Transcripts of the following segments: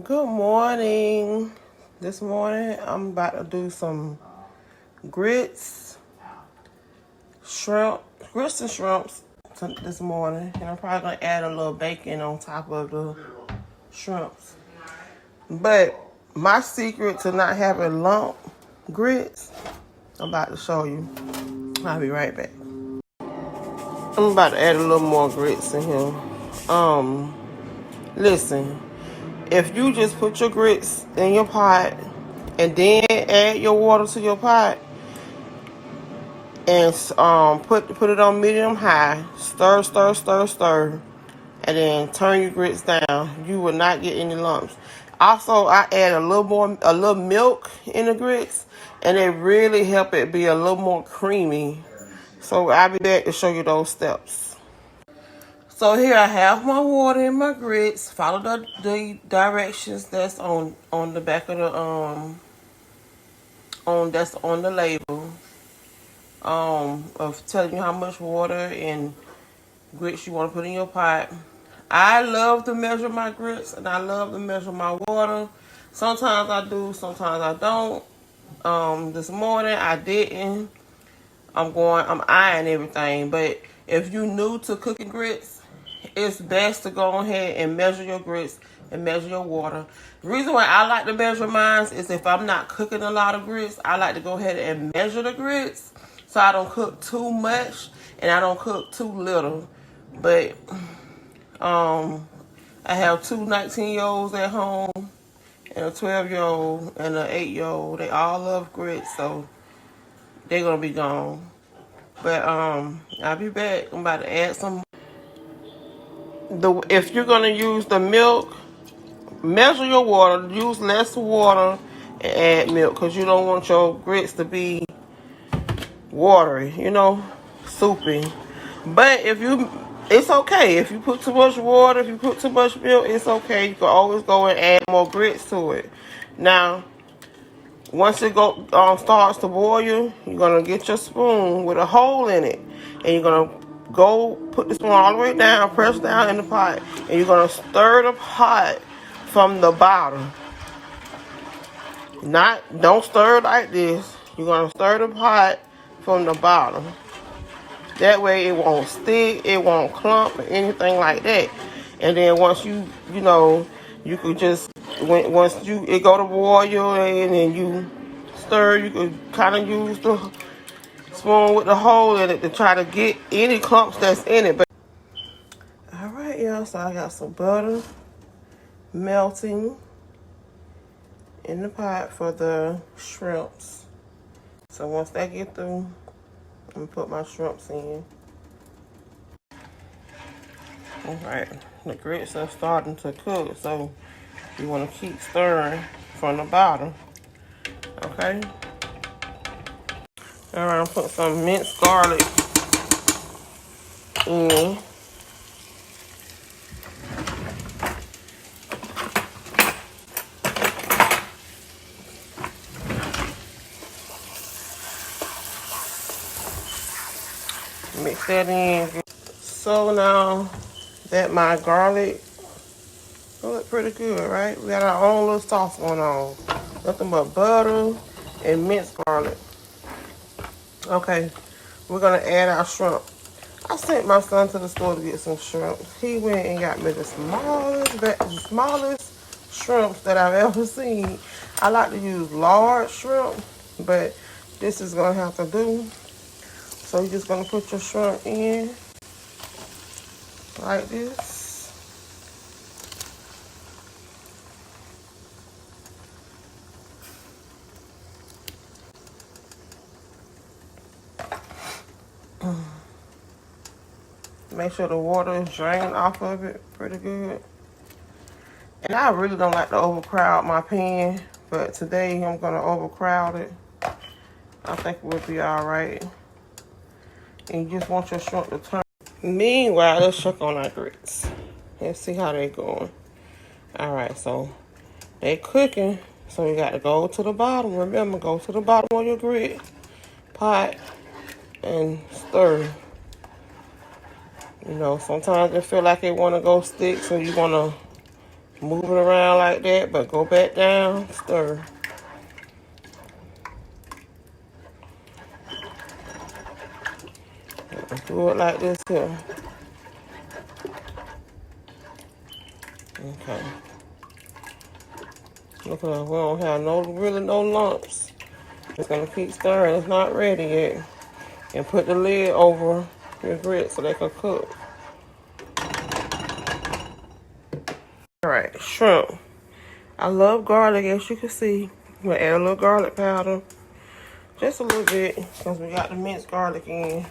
Good morning. This morning I'm about to do some grits, grits and shrimps this morning. And I'm probably going to add a little bacon on top of the shrimps. But my secret to not having lump grits, I'm about to show you. I'll be right back. I'm about to add a little more grits in here. Listen, if you just put your grits in your pot and then add your water to your pot and put it on medium high, stir, and then turn your grits down, you will not get any lumps. Also, I add a little milk in the grits, and it really help it be a little more creamy. So I'll be back to show you those steps. So here I have my water and my grits. Follow the directions that's on the back of the that's on the label of telling you how much water and grits you want to put in your pot. I love to measure my grits and I love to measure my water. Sometimes I do, sometimes I don't. This morning I didn't. I'm eyeing everything, but if you're new to cooking grits, it's best to go ahead and measure your grits and measure your water. The reason why I like to measure mine is if I'm not cooking a lot of grits, I like to go ahead and measure the grits so I don't cook too much and I don't cook too little. But I have two 19-year-olds at home and a 12-year-old and an 8-year-old. They all love grits, so they're gonna be gone. But I'll be back. I'm about to add some. If you're gonna use the milk, measure your water. Use less water and add milk because you don't want your grits to be watery, soupy. But it's okay if you put too much water. If you put too much milk, it's okay. You can always go and add more grits to it. Now, once it starts to boil, you're gonna get your spoon with a hole in it, and you're gonna go put the spoon all the way down, press down in the pot, and you're gonna stir the pot from the bottom. Don't stir like this. You're gonna stir the pot from the bottom. That way it won't stick, it won't clump, or anything like that. And then once you could just once it go to boil and then you stir, you could kind of use the spoon with the hole in it to try to get any clumps that's in it. But all right, y'all. So I got some butter melting in the pot for the shrimps. So once that get through, I'm gonna put my shrimps in. All right, the grits are starting to cook, so you want to keep stirring from the bottom. Okay. All right, I'm putting some minced garlic in. Mix that in. So now that my garlic look pretty good, right? We got our own little sauce going on. Nothing but butter and minced garlic. Okay, we're gonna add our shrimp. I sent my son to the store to get some shrimp. He went and got me the smallest shrimps that I've ever seen. I like to use large shrimp, but this is gonna have to do. So you're just gonna put your shrimp in like this. Make sure the water is drained off of it pretty good. And I really don't like to overcrowd my pan, but today I'm gonna overcrowd it. I think we'll be all right. And you just want your shrimp to turn. Meanwhile, let's check on our grits. Let's see how they're going. All right, so they cooking. So you got to go to the bottom. Remember, go to the bottom of your grit pot and stir. Sometimes it feel like it want to go stick, so you want to Move it around like that, but go back down, stir. Do it like this here. Okay. Look at that. We don't have really no lumps. It's gonna keep stirring. It's not ready yet. And put the lid over your grits so they can cook. Alright, shrimp. I love garlic, as you can see. I'm gonna add a little garlic powder. Just a little bit, because we got the minced garlic in.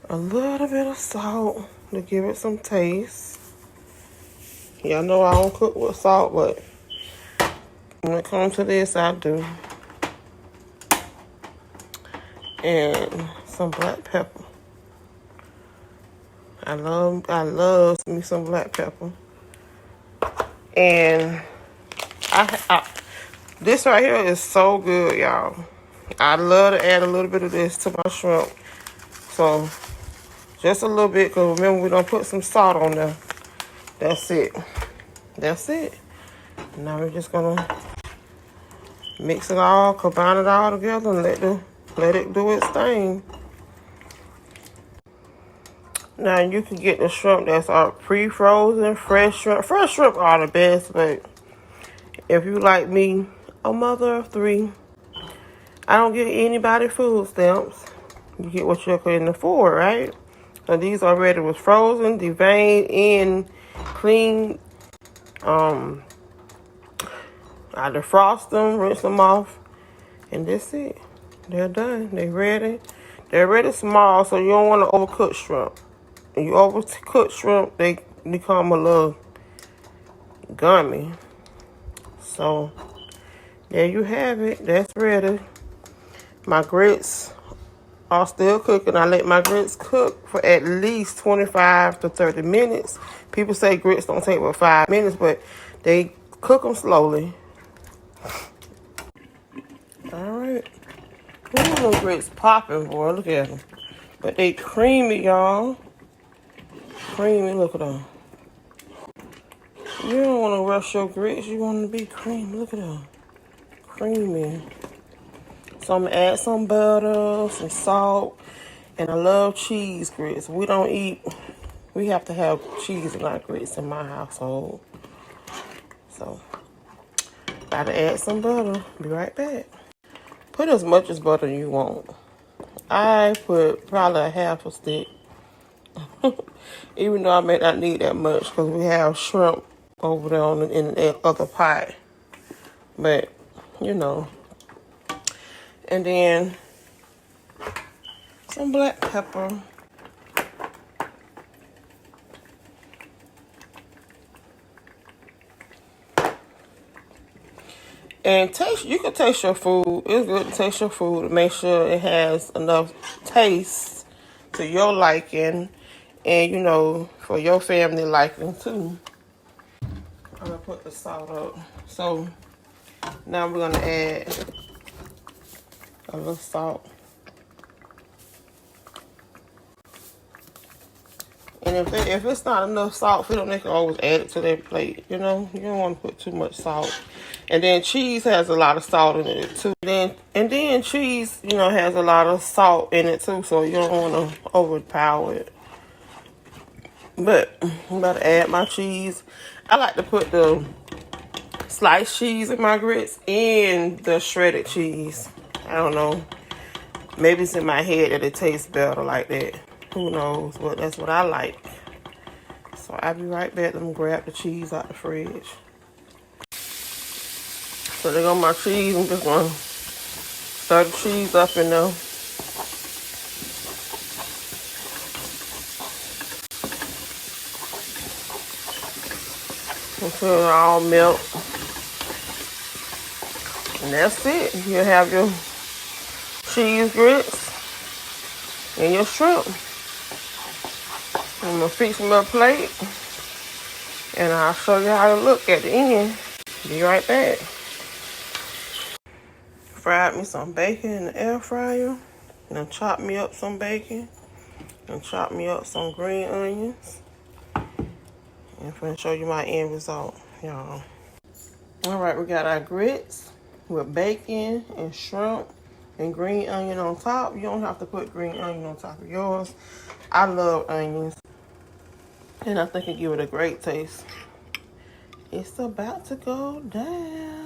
A little bit of salt to give it some taste. Y'all know I don't cook with salt, but when it comes to this, I do. And some black pepper. I love me some black pepper. And this right here is so good, y'all. I love to add a little bit of this to my shrimp. So, just a little bit, because remember, we don't put some salt on there. That's it. That's it. Now we're just gonna mix it all, combine it all together, and let it do its thing. Now you can get the shrimp that's pre-frozen, fresh shrimp. Fresh shrimp are the best, but if you like me, a mother of 3, I don't get anybody food stamps. You get what you can afford, right? So these already was frozen, deveined, and clean. I defrost them, rinse them off, and that's it. They're done. They're ready. They're ready small, so you don't want to overcook shrimp. When you overcook shrimp, they become a little gummy. So, there you have it. That's ready. My grits are still cooking. I let my grits cook for at least 25 to 30 minutes. People say grits don't take but 5 minutes, but they cook them slowly. Alright. Ooh, those grits popping, boy. Look at them. But they creamy, y'all. Creamy, look at them. You don't want to rush your grits. You want them to be creamy. Look at them. Creamy. So I'm going to add some butter, some salt, and I love cheese grits. We have to have cheese in our grits in my household. So, got to add some butter. Be right back. Put as much as butter you want. I put probably a half a stick. Even though I may not need that much because we have shrimp over there in the other pot. But, you know. And then some black pepper. And you can taste your food. It's good to taste your food to make sure it has enough taste to your liking and, you know, for your family liking too. I'm going to put the salt up. So, now we're going to add a little salt. And if it's not enough salt for them, they can always add it to their plate, you know? You don't want to put too much salt. And then cheese has a lot of salt in it too. And then cheese, you know, has a lot of salt in it too, so you don't want to overpower it. But I'm about to add my cheese. I like to put the sliced cheese in my grits and the shredded cheese. I don't know. Maybe it's in my head that it tastes better like that. Who knows? But that's what I like. So I'll be right back. Let me grab the cheese out the fridge. So there go my cheese. I'm just going to stir the cheese up in there. Until it all melt. And that's it. You have your cheese grits and your shrimp. I'm going to fix my plate. And I'll show you how it look at the end. Be right back. Fried me some bacon in the air fryer. And chop me up some bacon. And chop me up some green onions. And I'm going to show you my end result, y'all. All right, we got our grits with bacon and shrimp and green onion on top. You don't have to put green onion on top of yours. I love onions, and I think it give it a great taste. It's about to go down.